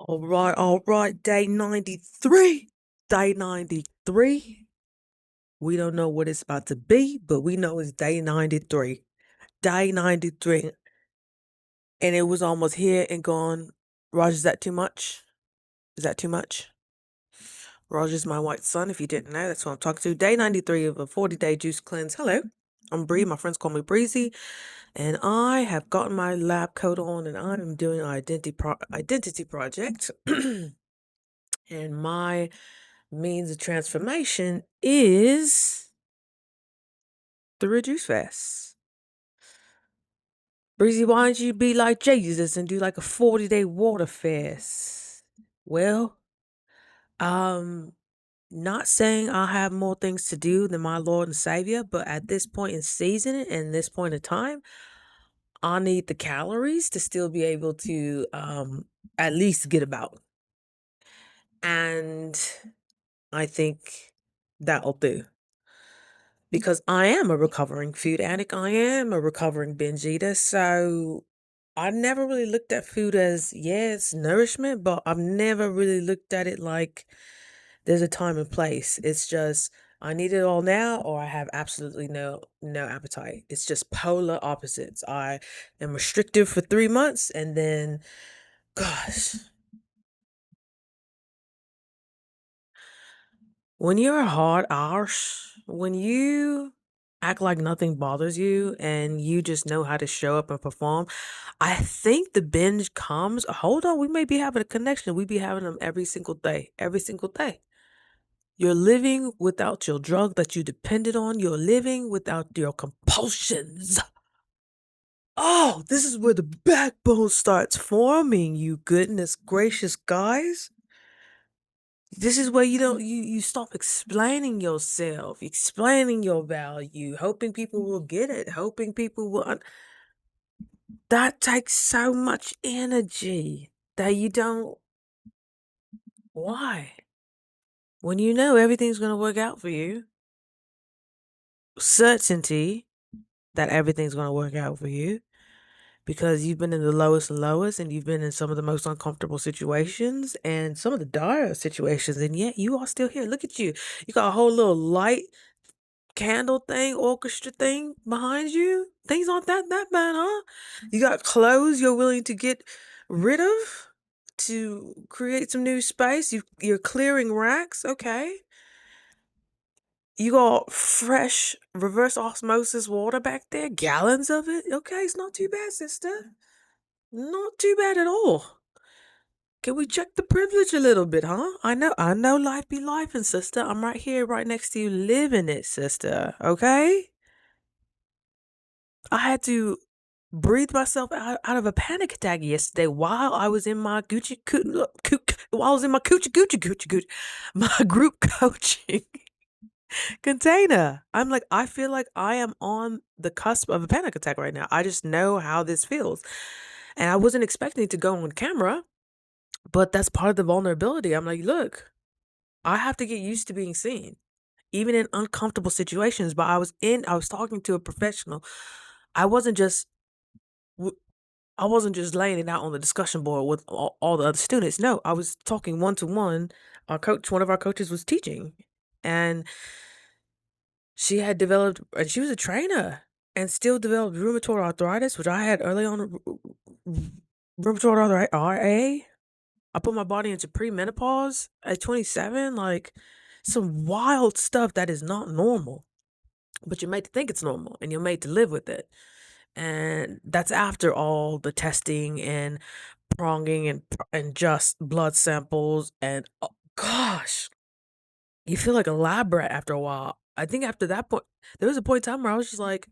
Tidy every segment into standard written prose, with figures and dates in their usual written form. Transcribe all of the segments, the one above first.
All right. Day 93. Day 93. We don't know what it's about to be, but we know it's day 93. Day 93. And it was almost here and gone. Raj, is that too much? Is that too much? Raj is my white son, if you didn't know. That's what I'm talking to. Day 93 of a 40-day juice cleanse. Hello. I'm Bree. My friends call me Breezy. And I have gotten my lab coat on and I'm doing an identity project. And my means of transformation is through a juice fast. Breezy, why don't you be like Jesus and do like a 40-day water fast? Well, um, not saying I'll have more things to do than my Lord and Savior, but at this point in season and this point in time, I need the calories to still be able to at least get about. And I think that'll do. Because I am a recovering food addict. I am a recovering binge eater. So I never really looked at food as, yeah, it's nourishment, but I've never really looked at it like there's a time and place. It's just I need it all now or I have absolutely no appetite. It's just polar opposites. I am restrictive for 3 months and then gosh, when you're a hard arse, when you act like nothing bothers you and you just know how to show up and perform, I think the binge comes. Hold on, we may be having a connection. We be having them every single day, every single day. You're living without your drug that you depended on. You're living without your compulsions. Oh, this is where the backbone starts forming, you goodness gracious guys. This is where you stop explaining yourself, explaining your value, hoping people will get it, hoping people will. That takes so much energy that you don't. Why? When you know everything's going to work out for you, certainty that everything's going to work out for you because you've been in the lowest and lowest and you've been in some of the most uncomfortable situations and some of the dire situations, and yet you are still here. Look at you. You got a whole little light candle thing, orchestra thing behind you. Things aren't that bad, huh? You got clothes you're willing to get rid of to create some new space. You're clearing racks, okay? You got fresh reverse osmosis water back there, gallons of it. Okay, it's not too bad, sister. Not too bad at all. Can we check the privilege a little bit, huh? I know life be life, and sister. I'm right here, right next to you, living it, sister. Okay? I had to breathe myself out of a panic attack yesterday while I was in my while I was in my Gucci, my group coaching container. I'm like, I feel like I am on the cusp of a panic attack right now. I just know how this feels. And I wasn't expecting to go on camera, but that's part of the vulnerability. I'm like, look, I have to get used to being seen, even in uncomfortable situations. But I was talking to a professional. I wasn't just I wasn't just laying it out on the discussion board with all the other students. No, I was talking one to one. One of our coaches was teaching, and she was a trainer and still developed rheumatoid arthritis, which I had early on. Rheumatoid arthritis, RA. I put my body into premenopause at 27, like some wild stuff that is not normal, but you're made to think it's normal and you're made to live with it. And that's after all the testing and pronging and just blood samples and oh, gosh, you feel like a lab rat after a while. I think after that point, there was a point in time where I was just like,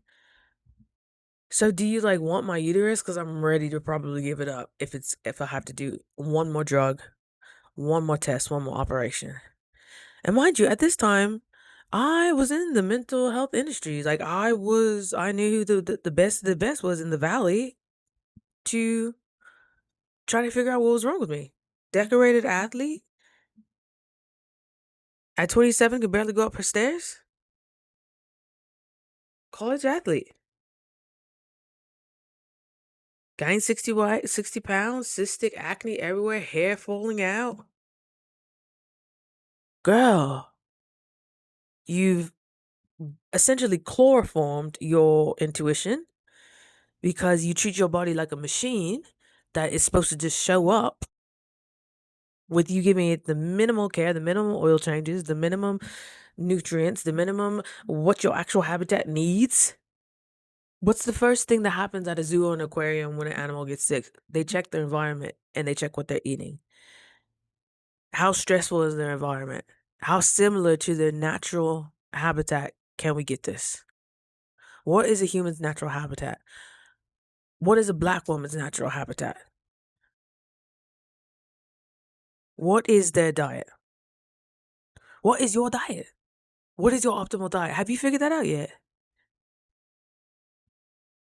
so do you like want my uterus? Because I'm ready to probably give it up if I have to do one more drug, one more test, one more operation. And mind you, at this time, I was in the mental health industry. Like I knew who the best of the best was in the valley to try to figure out what was wrong with me. Decorated athlete at 27 could barely go up her stairs. College athlete. Gained 60 pounds, cystic acne everywhere, hair falling out. Girl, you've essentially chloroformed your intuition because you treat your body like a machine that is supposed to just show up with you giving it the minimal care, the minimum oil changes, the minimum nutrients, the minimum what your actual habitat needs. What's the first thing that happens at a zoo or an aquarium when an animal gets sick? They check their environment and they check what they're eating. How stressful is their environment? How similar to their natural habitat can we get this? What is a human's natural habitat? What is a black woman's natural habitat? What is their diet? What is your diet? What is your optimal diet? Have you figured that out yet?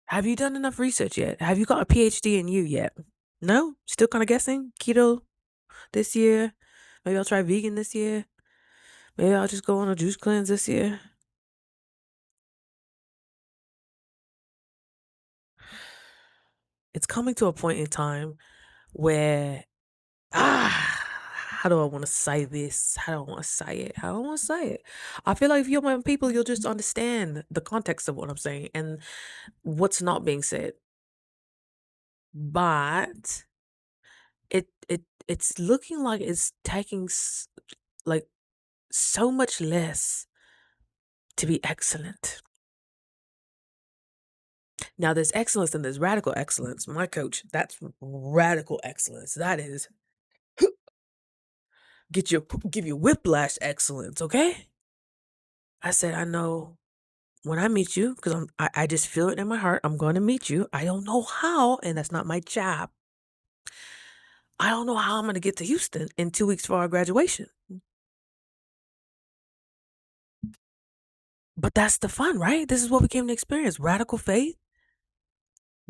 Have you done enough research yet? Have you got a PhD in you yet? No? Still kind of guessing? Keto this year? Maybe I'll try vegan this year? Maybe I'll just go on a juice cleanse this year? It's coming to a point in time where, how do I want to say this? How do I want to say it? How do I want to say it? I feel like if you're my people, you'll just understand the context of what I'm saying and what's not being said. But it's looking like it's taking like so much less to be excellent. Now there's excellence and there's radical excellence. My coach, that's radical excellence. That is give you whiplash excellence, okay? I said, I know when I meet you, because I just feel it in my heart, I'm going to meet you. I don't know how, and that's not my job. I don't know how I'm going to get to Houston in 2 weeks for our graduation. But that's the fun, right? This is what we came to experience. Radical faith,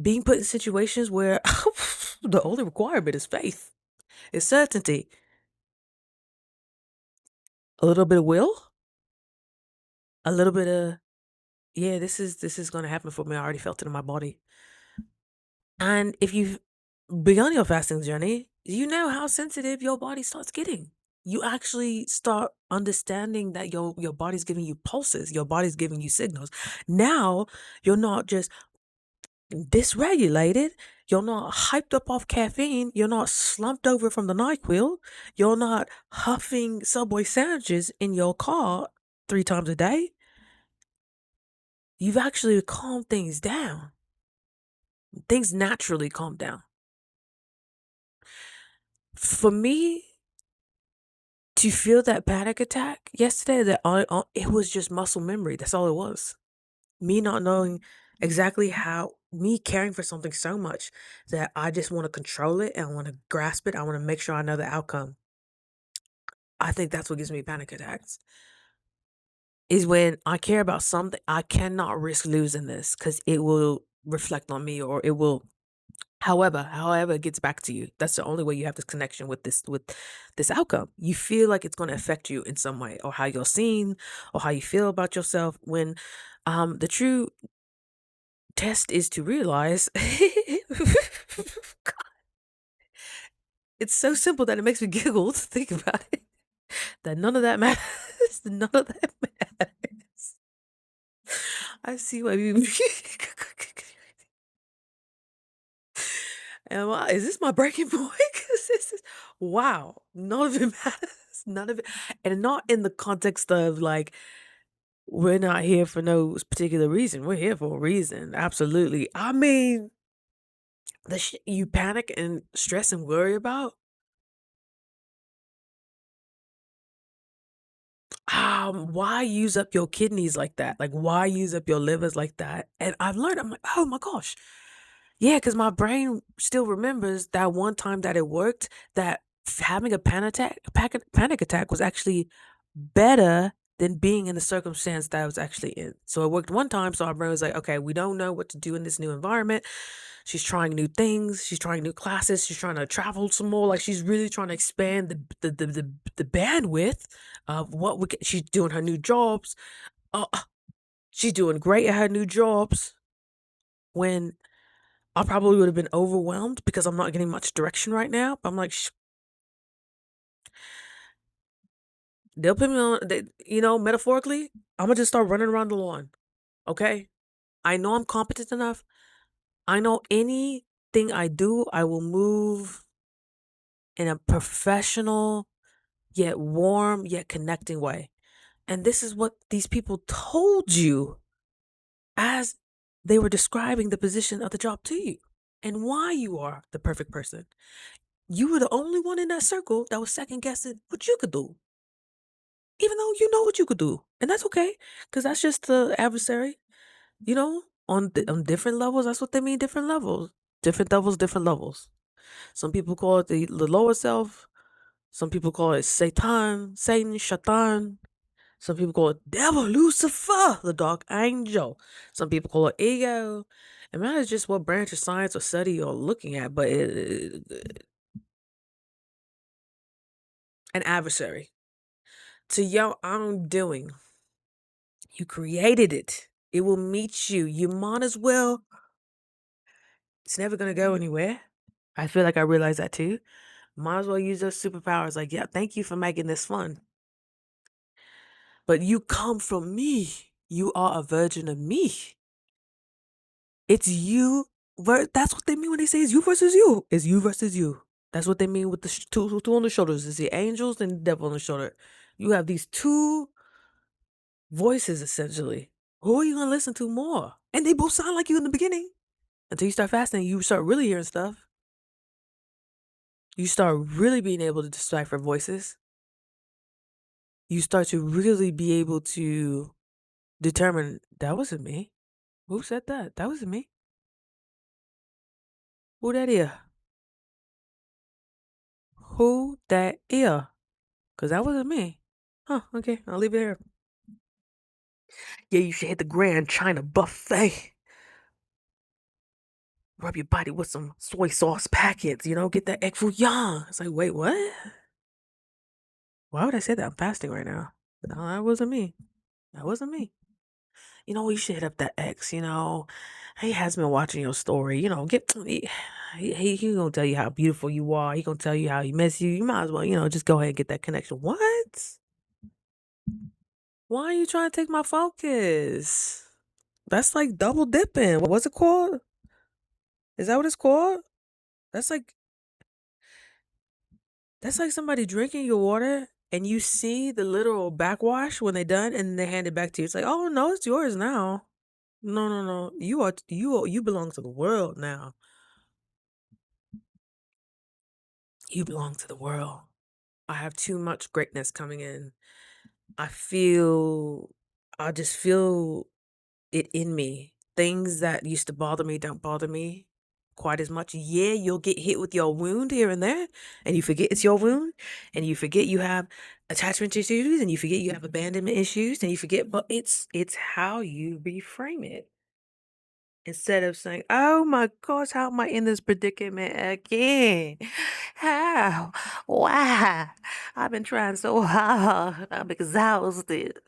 being put in situations where the only requirement is faith, is certainty. A little bit of will, a little bit of, yeah, this is going to happen for me. I already felt it in my body. And if you've begun your fasting journey, you know how sensitive your body starts getting. You actually start understanding that your body's giving you pulses, your body's giving you signals. Now you're not just dysregulated, you're not hyped up off caffeine, you're not slumped over from the NyQuil, you're not huffing Subway sandwiches in your car 3 times a day. You've actually calmed things down. Things naturally calm down. For me, to feel that panic attack yesterday, it was just muscle memory. That's all it was. Me not knowing exactly how, me caring for something so much that I just want to control it and I want to grasp it. I want to make sure I know the outcome. I think that's what gives me panic attacks. Is when I care about something, I cannot risk losing this because it will reflect on me or it will. However, it gets back to you. That's the only way you have this connection with this outcome. You feel like it's going to affect you in some way, or how you're seen, or how you feel about yourself. When the true test is to realize, it's so simple that it makes me giggle to think about it. That none of that matters. None of that matters. I see why you. And is this my breaking point? 'Cause this is wow. None of it matters. None of it, and not in the context of like we're not here for no particular reason. We're here for a reason. Absolutely. I mean, the shit you panic and stress and worry about. Why use up your kidneys like that? Like, why use up your livers like that? And I've learned. I'm like, oh my gosh. Yeah, because my brain still remembers that one time that it worked, that having a panic attack was actually better than being in the circumstance that I was actually in. So it worked one time. So our brain was like, okay, we don't know what to do in this new environment. She's trying new things. She's trying new classes. She's trying to travel some more. Like she's really trying to expand the bandwidth of what she's doing her new jobs. She's doing great at her new jobs when I probably would have been overwhelmed because I'm not getting much direction right now. But I'm like, they'll put me on, metaphorically, I'm gonna just start running around the lawn. Okay? I know I'm competent enough. I know anything I do, I will move in a professional, yet warm, yet connecting way. And this is what these people told you as they were describing the position of the job to you and why you are the perfect person. You were the only one in that circle that was second guessing what you could do, even though you know what you could do. And that's okay, because that's just the adversary, on different levels. That's what they mean, different levels. Different levels, different levels. Some people call it the lower self. Some people call it Satan, Shaitan. Some people call it devil, Lucifer, the dark angel. Some people call it ego. It matters just what branch of science or study you're looking at, but an adversary to your own doing. You created it. It will meet you. You might as well. It's never gonna go anywhere. I feel like I realize that too. Might as well use those superpowers. Like, yeah, thank you for making this fun. But you come from me. You are a virgin of me. It's you. That's what they mean when they say it's you versus you. It's you versus you. That's what they mean with the two on the shoulders. It's the angels and the devil on the shoulder. You have these two voices essentially. Who are you gonna listen to more? And they both sound like you in the beginning. Until you start fasting, you start really hearing stuff. You start really being able to decipher voices. You start to really be able to determine that wasn't me. Who said that? That wasn't me. Who that is? Who that is? Because that wasn't me. Huh, okay, I'll leave it here. Yeah, you should hit the Grand China buffet. Rub your body with some soy sauce packets, get that egg foo young. It's like, wait, what? Why would I say that? I'm fasting right now. No, that wasn't me. That wasn't me. You should hit up that ex, He has been watching your story, he gonna tell you how beautiful you are. He gonna tell you how he miss you. You might as well, just go ahead and get that connection. What? Why are you trying to take my focus? That's like double dipping. What's it called? Is that what it's called? That's like that's like somebody drinking your water and you see the literal backwash when they're done and they hand it back to you. It's like, oh no, it's yours now. No, no, no. You belong to the world now. You belong to the world. I have too much greatness coming in. I feel I just feel it in me. Things that used to bother me don't bother me quite as much. Yeah, you'll get hit with your wound here and there, and you forget it's your wound, and you forget you have attachment issues, and you forget you have abandonment issues, and you forget, but it's how you reframe it. Instead of saying, "Oh my gosh, how am I in this predicament again? How? Why? I've been trying so hard. I'm exhausted."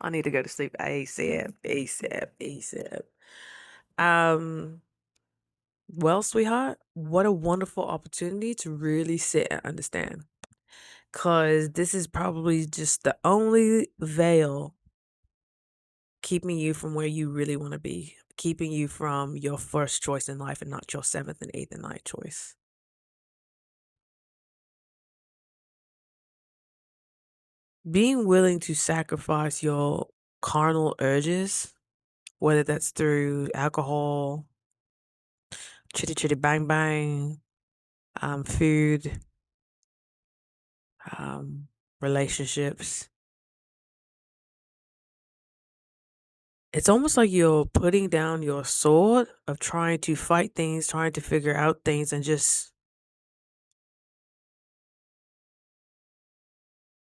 I need to go to sleep ASAP, ASAP, ASAP. Um, well, sweetheart, what a wonderful opportunity to really sit and understand. Cause this is probably just the only veil keeping you from where you really want to be, keeping you from your first choice in life and not your seventh and eighth and ninth choice. Being willing to sacrifice your carnal urges, whether that's through alcohol, chitty chitty bang bang, food, um, relationships. It's almost like you're putting down your sword of trying to fight things, trying to figure out things, and just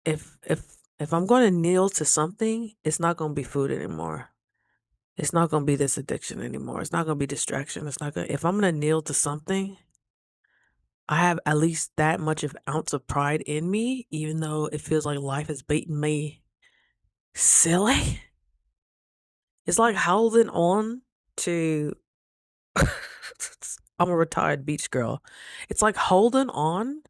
if I'm going to kneel to something, it's not going to be food anymore. It's not going to be this addiction anymore. It's not going to be distraction. It's not going. If I'm going to kneel to something, I have at least that much of ounce of pride in me, even though it feels like life is beating me silly. It's like holding on to I'm a retired beach girl. It's like holding on,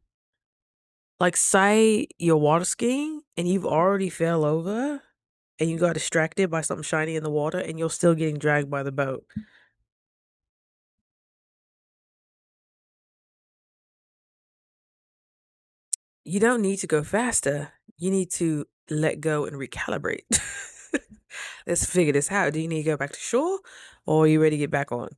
like say you're water skiing and you've already fell over and you got distracted by something shiny in the water and you're still getting dragged by the boat. You don't need to go faster. You need to let go and recalibrate. Let's figure this out. Do you need to go back to shore or are you ready to get back on?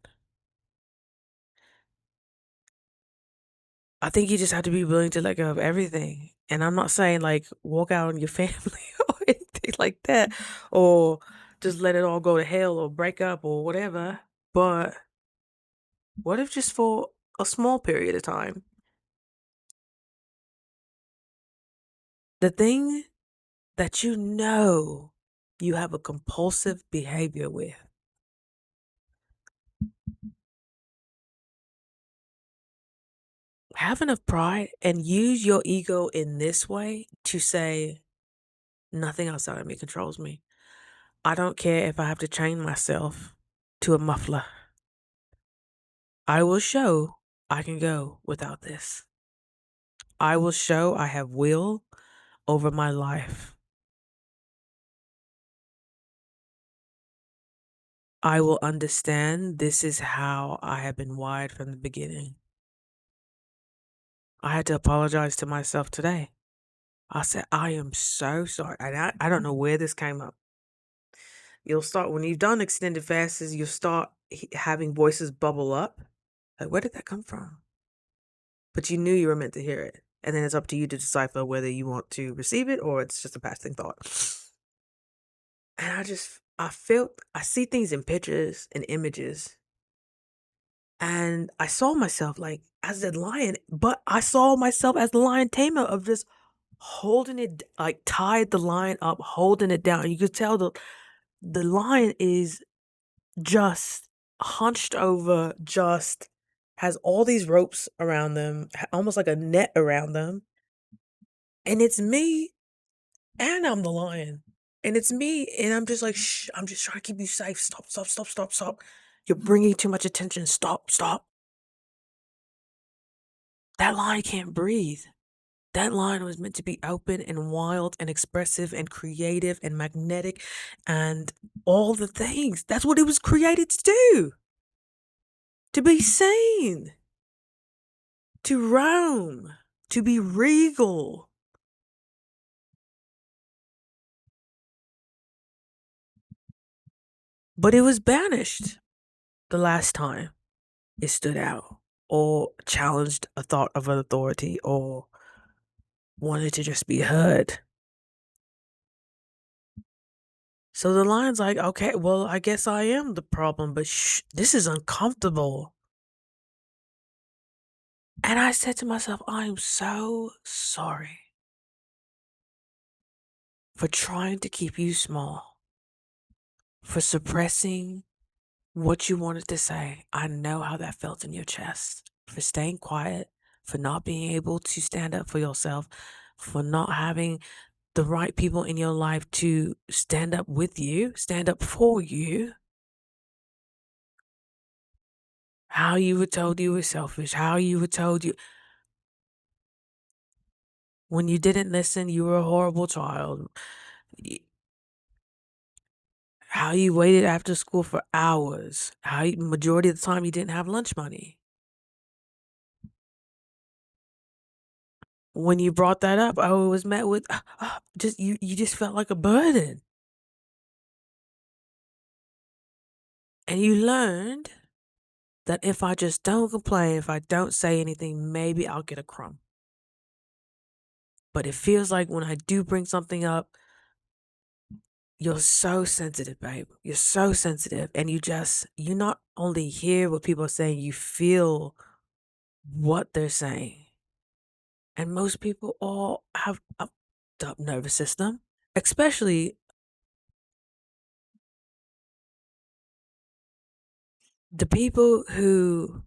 I think you just have to be willing to let go of everything. And I'm not saying like walk out on your family or anything like that, or just let it all go to hell or break up or whatever. But what if just for a small period of time, the thing that you have a compulsive behavior with, have enough pride and use your ego in this way to say, nothing outside of me controls me. I don't care if I have to chain myself to a muffler. I will show I can go without this. I will show I have will over my life. I will understand this is how I have been wired from the beginning. I had to apologize to myself today. I said, I am so sorry. And I don't know where this came up. You'll start, when you've done extended fasts, you'll start having voices bubble up. Like, where did that come from? But you knew you were meant to hear it. And then it's up to you to decipher whether you want to receive it or it's just a passing thought. And I see things in pictures and images. And I saw myself like as the lion, but I saw myself as the lion tamer of just holding it, like tied the lion up, holding it down. You could tell the lion is just hunched over, just has all these ropes around them, almost like a net around them. And it's me, and I'm the lion. And it's me, and I'm just like, shh, I'm just trying to keep you safe. Stop, stop, stop, stop, stop. You're bringing too much attention. Stop, stop. That lion can't breathe. That lion was meant to be open and wild and expressive and creative and magnetic and all the things. That's what it was created to do. To be seen, to roam, to be regal. But it was banished the last time it stood out or challenged a thought of an authority or wanted to just be heard. So the lion's like, okay, well, I guess I am the problem, but shh, this is uncomfortable. And I said to myself, I am so sorry for trying to keep you small, for suppressing what you wanted to say. I know how that felt in your chest, for staying quiet, for not being able to stand up for yourself, for not having the right people in your life to stand up with you, stand up for you. How you were told you were selfish, how you were told you, when you didn't listen, you were a horrible child. How you waited after school for hours. Majority of the time you didn't have lunch money. When you brought that up, I was met with just you just felt like a burden. And you learned that if I just don't complain, if I don't say anything, maybe I'll get a crumb. But it feels like when I do bring something up, you're so sensitive, babe. You're so sensitive. And you not only hear what people are saying, you feel what they're saying. And most people all have a up nervous system, especially the people who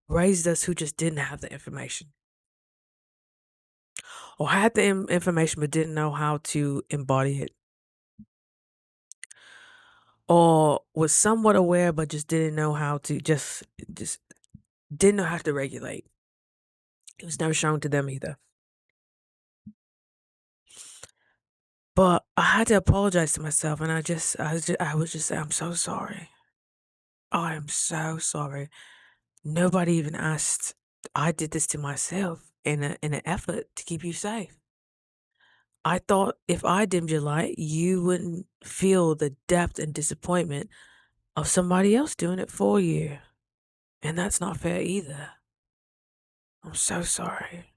raised us who just didn't have the information or had the information but didn't know how to embody it. or was somewhat aware but just didn't know how to just didn't know how to regulate. It was never shown to them either. But I had to apologize to myself, and I was just saying, I'm so sorry. I am so sorry. Nobody even asked. I did this to myself in an effort to keep you safe. I thought if I dimmed your light, you wouldn't feel the depth and disappointment of somebody else doing it for you. And that's not fair either. I'm so sorry.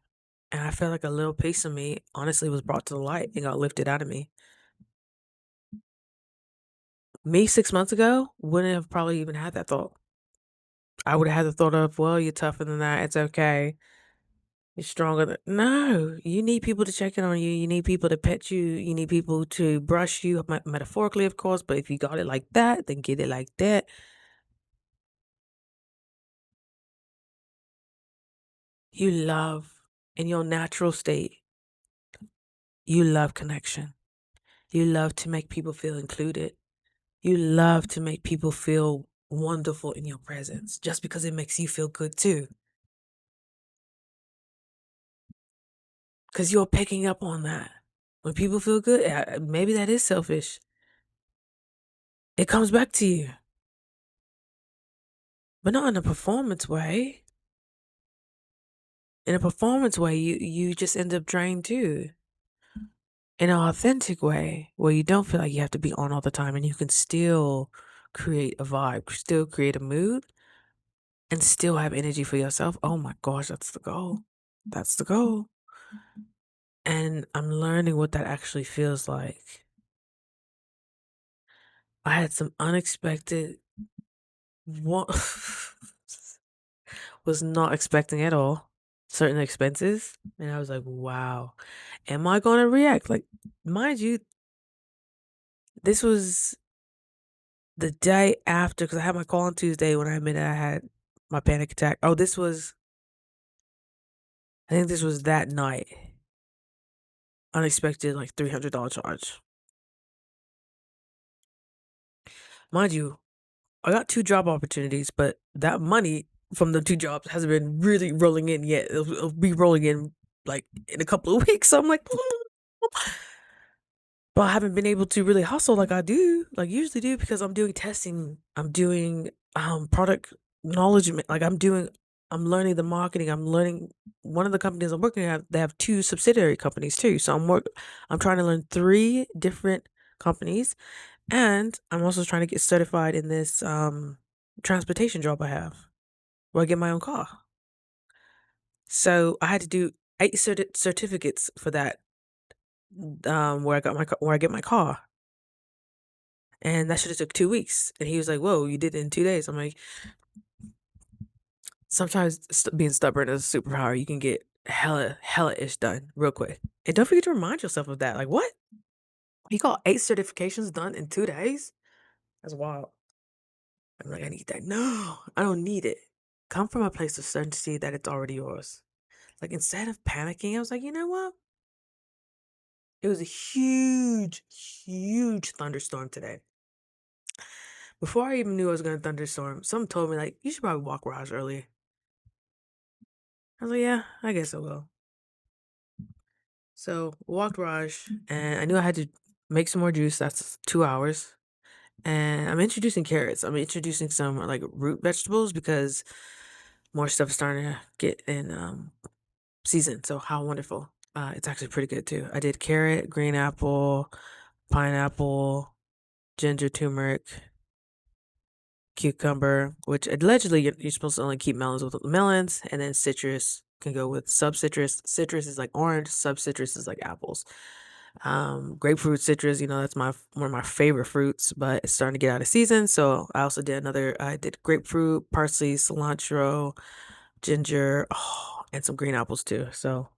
And I felt like a little piece of me honestly was brought to the light and got lifted out of me. Me 6 months ago wouldn't have probably even had that thought. I would have had the thought of, well, you're tougher than that. It's okay. You're stronger than. No, you need people to check in on you. You need people to pet you. You need people to brush you, metaphorically, of course. But if you got it like that, then get it like that. You love, in your natural state, you love connection. You love to make people feel included. You love to make people feel wonderful in your presence just because it makes you feel good too. Because you're picking up on that. When people feel good, maybe that is selfish. It comes back to you, but not in a performance way. In a performance way, you just end up drained too. In an authentic way, where you don't feel like you have to be on all the time and you can still create a vibe, still create a mood, and still have energy for yourself. Oh my gosh, that's the goal. That's the goal. And I'm learning what that actually feels like. I had some unexpected wa- was not expecting at all certain expenses, and I was like, wow, am I going to react? Like, mind you, this was the day after, because I had my call on Tuesday when I admitted I had my panic attack. Oh, I think this was that night. Unexpected, like $300 charge. Mind you, I got 2 job opportunities, but that money from the 2 jobs hasn't been really rolling in yet. It'll be rolling in, like, in a couple of weeks, so I'm like, but I haven't been able to really hustle like I do, like usually do, because I'm doing testing. I'm doing, product knowledge, like, I'm learning the marketing. I'm learning one of the companies I'm working at, they have 2 subsidiary companies too, so I'm trying to learn 3 different companies, and I'm also trying to get certified in this, transportation job I have, where I get my own car. So I had to do 8 certificates for that, where I get my car, and that should have took 2 weeks. And he was like, "Whoa, you did it in 2 days." I'm like, sometimes being stubborn is a superpower. You can get hella ish done real quick. And don't forget to remind yourself of that. Like, what? You got 8 certifications done in 2 days? That's wild. I'm like, I need that. No, I don't need it. Come from a place of certainty that it's already yours. Like, instead of panicking, I was like, you know what? It was a huge, huge thunderstorm today. Before I even knew I was going to thunderstorm, someone told me, like, you should probably walk Raj early. I was like, yeah, I guess I will. So walked Raj, and I knew I had to make some more juice. That's 2 hours. And I'm introducing carrots. I'm introducing some like root vegetables because more stuff is starting to get in season. So how wonderful. It's actually pretty good too. I did carrot, green apple, pineapple, ginger, turmeric, cucumber, which allegedly you're supposed to only keep melons with melons, and then citrus can go with sub-citrus. Citrus is like orange, sub-citrus is like apples. Grapefruit, citrus, that's one of my favorite fruits, but it's starting to get out of season. So I did grapefruit, parsley, cilantro, ginger, and some green apples too. So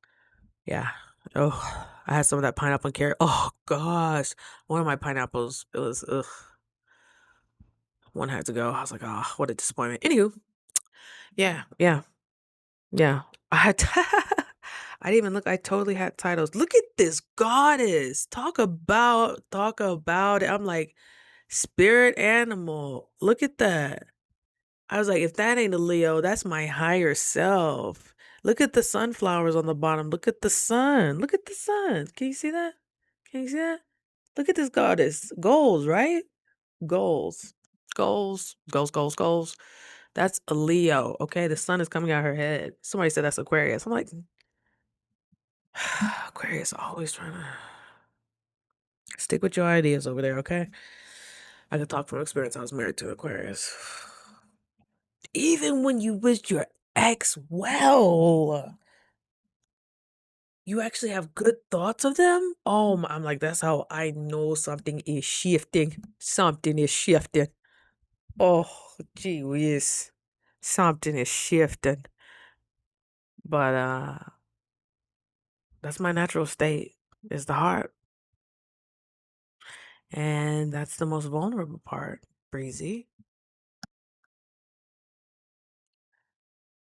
yeah. Oh, I had some of that pineapple and carrot. Oh gosh. One of my pineapples, it was one had to go. I was like, oh, what a disappointment. Anywho, yeah, yeah, yeah. I had I didn't even look. I totally had titles. Look at this goddess. Talk about it. I'm like, Spirit animal. Look at that. I was like, if that ain't a Leo, that's my higher self. Look at the sunflowers on the bottom. Look at the sun. Look at the sun. Can you see that? Can you see that? Look at this goddess. Goals, right? Goals. Goals. Goals, goals, goals. That's a Leo. Okay. The sun is coming out her head. Somebody said that's Aquarius. I'm like, Aquarius always trying to stick with your ideas over there, okay? I can talk from experience. I was married to Aquarius. Even when you wish your ex well, you actually have good thoughts of them? Oh, I'm like, that's how I know something is shifting. Something is shifting. Oh, gee whiz. Something is shifting. But that's my natural state, is the heart. And that's the most vulnerable part, Breezy.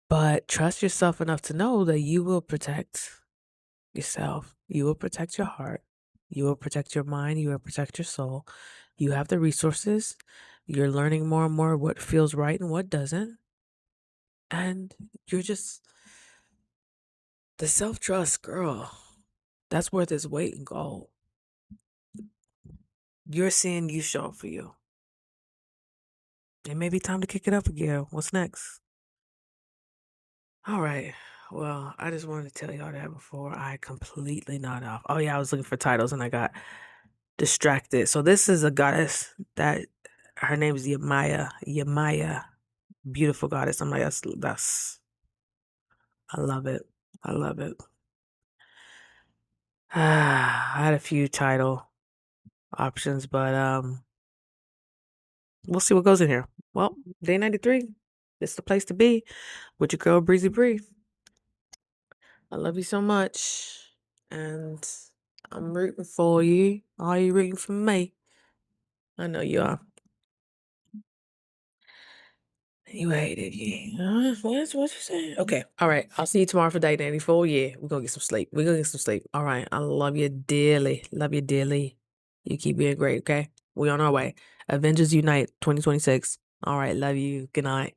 But trust yourself enough to know that you will protect yourself. You will protect your heart. You will protect your mind. You will protect your soul. You have the resources. You're learning more and more what feels right and what doesn't. And you're just the self-trust girl. That's worth its weight in gold. You're seeing you show up for you. It may be time to kick it up again. What's next? All right. Well, I just wanted to tell y'all that before I completely nod off. Oh yeah, I was looking for titles and I got distracted. So this is a goddess that her name is Yamaya. Yamaya. Beautiful goddess. I'm like, that's I love it. I love it. I had a few title options, but we'll see what goes in here. Well, day 93. This is the place to be with your girl Breezy Bree. I love you so much. And I'm rooting for you. Are you rooting for me? I know you are. You hated you. What you saying? Okay. All right. I'll see you tomorrow for day 94. Yeah, we're gonna get some sleep. We're gonna get some sleep. All right. I love you dearly. Love you dearly. You keep being great, okay? We on our way. Avengers Unite 2026. All right. Love you. Good night.